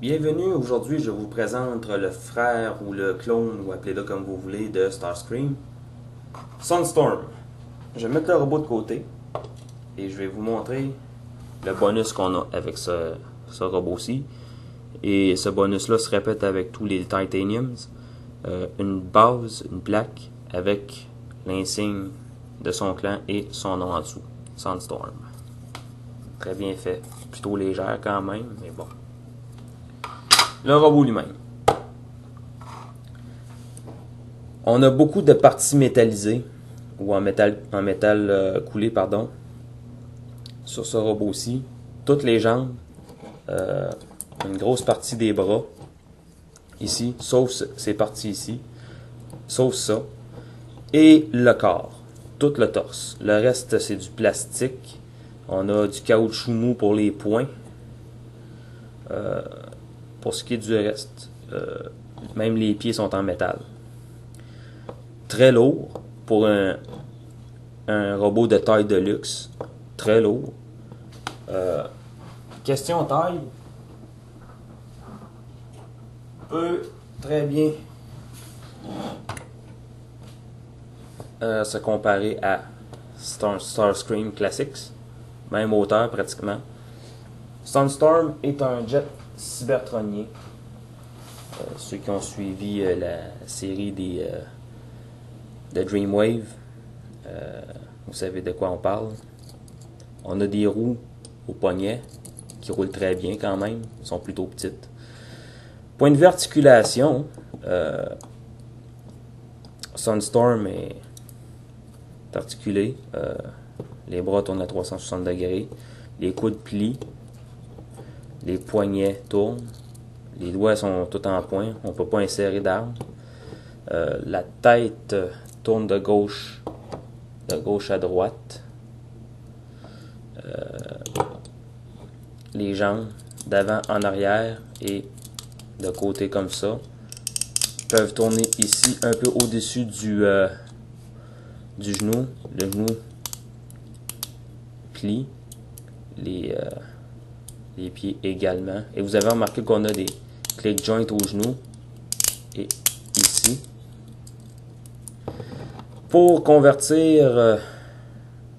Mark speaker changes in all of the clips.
Speaker 1: Bienvenue, aujourd'hui je vous présente le frère ou le clone, ou appelez-le comme vous voulez, de Starscream, Sunstorm. Je vais mettre le robot de côté et je vais vous montrer le bonus qu'on a avec ce robot-ci. Et ce bonus-là se répète avec tous les Titaniums. Une base, une plaque avec l'insigne de son clan et son nom en dessous, Sunstorm. Très bien fait, plutôt légère quand même, mais bon. Le robot lui-même. On a beaucoup de parties métallisées, ou en métal coulé, pardon, sur ce robot-ci. Toutes les jambes, une grosse partie des bras, ici, sauf ces parties ici, sauf ça, et le corps, tout le torse. Le reste, c'est du plastique. On a du caoutchouc mou pour les poings. Pour ce qui est du reste, même les pieds sont en métal. Très lourd pour un robot de taille de luxe. Très lourd. Question taille. Peut très bien se comparer à Starscream Classics. Même hauteur pratiquement. Sunstorm est un jet cybertronien. Ceux qui ont suivi la série de Dreamwave, vous savez de quoi on parle. On a des roues au poignet qui roulent très bien quand même, elles sont plutôt petites. Point de vue articulation, Sunstorm est articulé, les bras tournent à 360 degrés, les coudes plient, les poignets tournent, les doigts sont tout en point, on ne peut pas insérer d'armes. La tête tourne de gauche à droite. Les jambes d'avant en arrière et de côté comme ça peuvent tourner ici un peu au-dessus du genou. Le genou plie, les pieds également. Et vous avez remarqué qu'on a des click joints au genou et ici. Pour convertir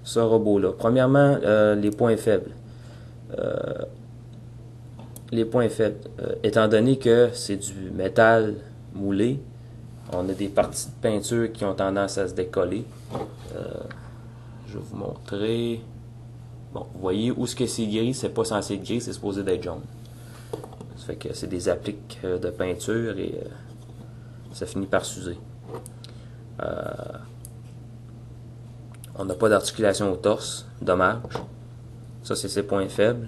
Speaker 1: ce robot-là, premièrement, les points faibles. Les points faibles, étant donné que c'est du métal moulé, on a des parties de peinture qui ont tendance à se décoller. Je vais vous montrer. Bon, vous voyez où ce que c'est gris, c'est pas censé être gris, c'est supposé d'être jaune. Ça fait que c'est des appliques de peinture et ça finit par s'user. On n'a pas d'articulation au torse, dommage. Ça, c'est ses points faibles.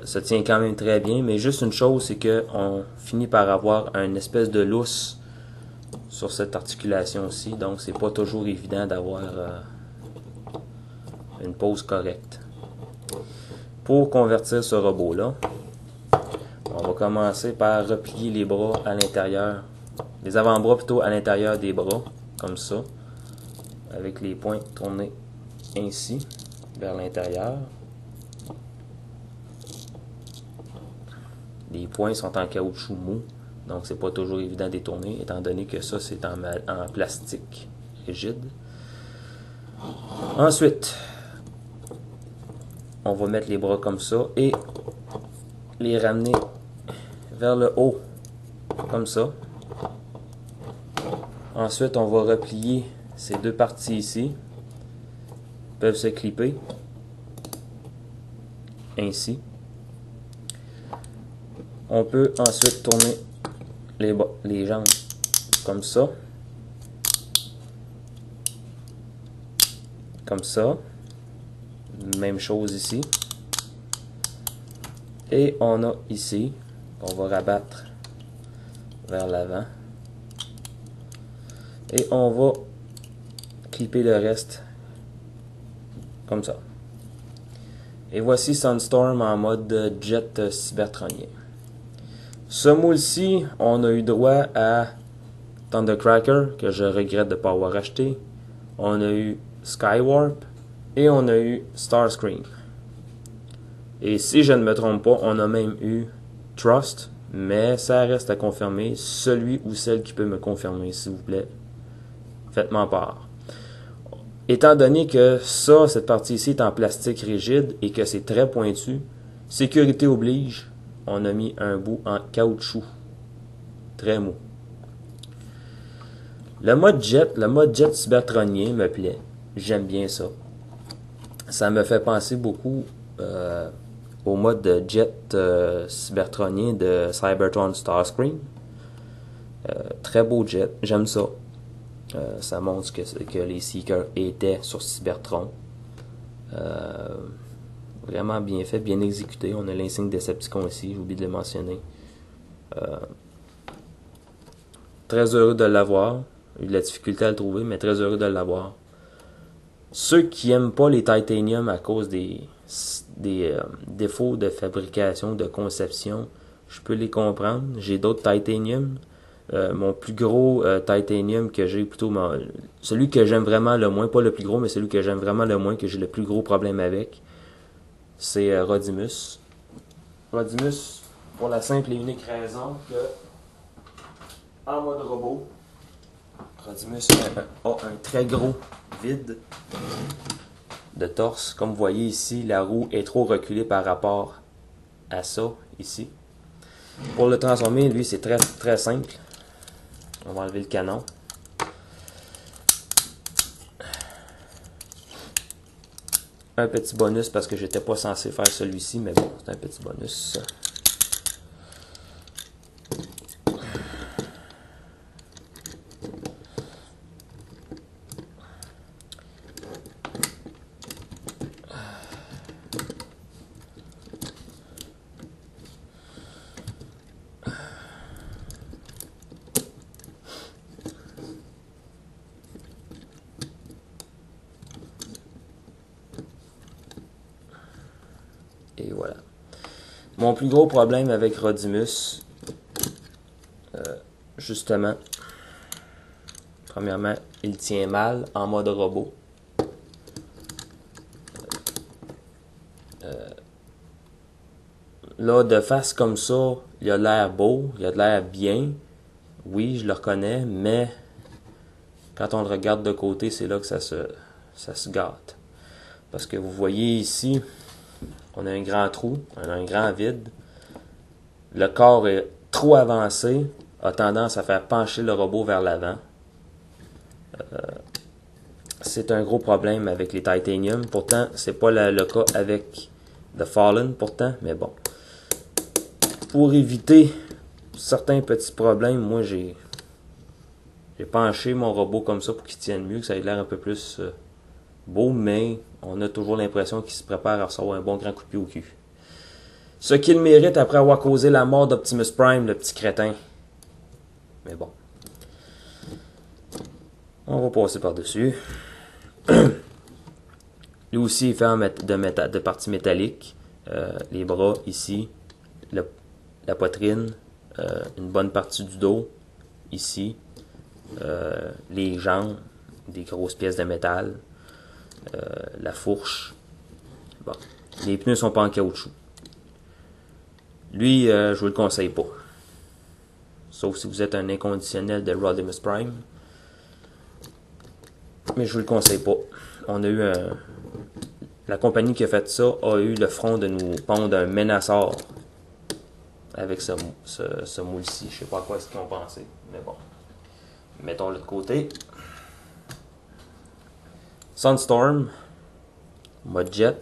Speaker 1: Ça tient quand même très bien, mais juste une chose, c'est qu'on finit par avoir une espèce de lousse sur cette articulation-ci, donc c'est pas toujours évident d'avoir une pose correcte. Pour convertir ce robot-là, on va commencer par replier les bras à l'intérieur, les avant-bras plutôt à l'intérieur des bras, comme ça, avec les poings tournés ainsi vers l'intérieur. Les poings sont en caoutchouc mou, donc c'est pas toujours évident de les tourner, étant donné que ça c'est en plastique rigide. Ensuite, on va mettre les bras comme ça et les ramener vers le haut, comme ça. Ensuite, on va replier ces deux parties ici, peuvent se clipper, ainsi. On peut ensuite tourner les jambes comme ça. Comme ça. Même chose ici. Et on a ici, on va rabattre vers l'avant. Et on va clipper le reste comme ça. Et voici Sunstorm en mode jet cybertronien. Ce moule-ci, on a eu droit à Thundercracker, que je regrette de ne pas avoir acheté. On a eu Skywarp et on a eu Starscream. Et si je ne me trompe pas, on a même eu trust, mais ça reste à confirmer. Celui ou celle qui peut me confirmer, s'il vous plaît, faites-moi part. Étant donné que ça, cette partie ici est en plastique rigide et que c'est très pointu, sécurité oblige, on a mis un bout en caoutchouc, très mou. Le mode jet cybertronien me plaît, j'aime bien ça. Ça me fait penser beaucoup au mode de jet cybertronien de Cybertron Starscream. Très beau jet, j'aime ça. Ça montre que les Seekers étaient sur Cybertron. Vraiment bien fait, bien exécuté. On a l'insigne Decepticon ici, j'ai oublié de le mentionner. Très heureux de l'avoir. J'ai eu de la difficulté à le trouver, mais très heureux de l'avoir. Ceux qui n'aiment pas les Titanium à cause des défauts de fabrication, de conception, je peux les comprendre. J'ai d'autres Titanium. Mon plus gros Titanium que j'ai, plutôt celui que j'aime vraiment le moins, pas le plus gros, mais celui que j'aime vraiment le moins, que j'ai le plus gros problème avec, c'est Rodimus. Rodimus, pour la simple et unique raison que, en mode robot, Rodimus a un très gros vide de torse. Comme vous voyez ici, la roue est trop reculée par rapport à ça, ici. Pour le transformer, lui, c'est très, très simple. On va enlever le canon. Un petit bonus parce que j'étais pas censé faire celui-ci, mais bon, c'est un petit bonus. Et voilà. Mon plus gros problème avec Rodimus, justement, premièrement, il tient mal en mode robot. Là, de face comme ça, il a l'air beau, il a l'air bien. Oui, je le reconnais, mais quand on le regarde de côté, c'est là que ça se gâte. Parce que vous voyez ici, on a un grand trou, on a un grand vide. Le corps est trop avancé, a tendance à faire pencher le robot vers l'avant. C'est un gros problème avec les Titanium. Pourtant, c'est pas le cas avec The Fallen, pourtant, mais bon. Pour éviter certains petits problèmes, moi j'ai penché mon robot comme ça pour qu'il tienne mieux, que ça ait l'air un peu plus beau, mais on a toujours l'impression qu'il se prépare à recevoir un bon grand coup de pied au cul. Ce qu'il mérite après avoir causé la mort d'Optimus Prime, le petit crétin. Mais bon. On va passer par-dessus. Lui aussi, il fait de parties métalliques. Les bras ici. La poitrine. Une bonne partie du dos. Ici. Les jambes. Des grosses pièces de métal. La fourche. Bon. Les pneus sont pas en caoutchouc. Lui, je vous le conseille pas. Sauf si vous êtes un inconditionnel de Rodimus Prime. Mais je vous le conseille pas. On a eu la compagnie qui a fait ça a eu le front de nous pondre un Menasor avec ce moule-ci. Je sais pas à quoi est-ce qu'ils ont pensé. Mais bon. Mettons-le de côté. Sunstorm. Mode jet.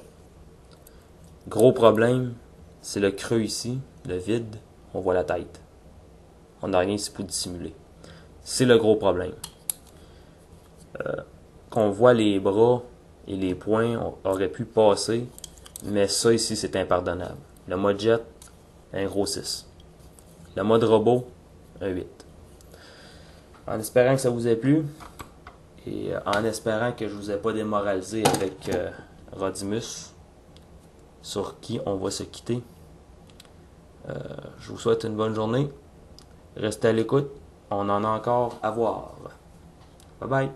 Speaker 1: Gros problème. C'est le creux ici. Le vide. On voit la tête. On n'a rien ici pour dissimuler. C'est le gros problème. Qu'on voit les bras et les poings, on aurait pu passer, mais ça ici c'est impardonnable. Le mode jet, un gros 6. Le mode robot, un 8. En espérant que ça vous ait plu, et en espérant que je vous ai pas démoralisé avec Rodimus, sur qui on va se quitter. Je vous souhaite une bonne journée. Restez à l'écoute, on en a encore à voir. Bye bye.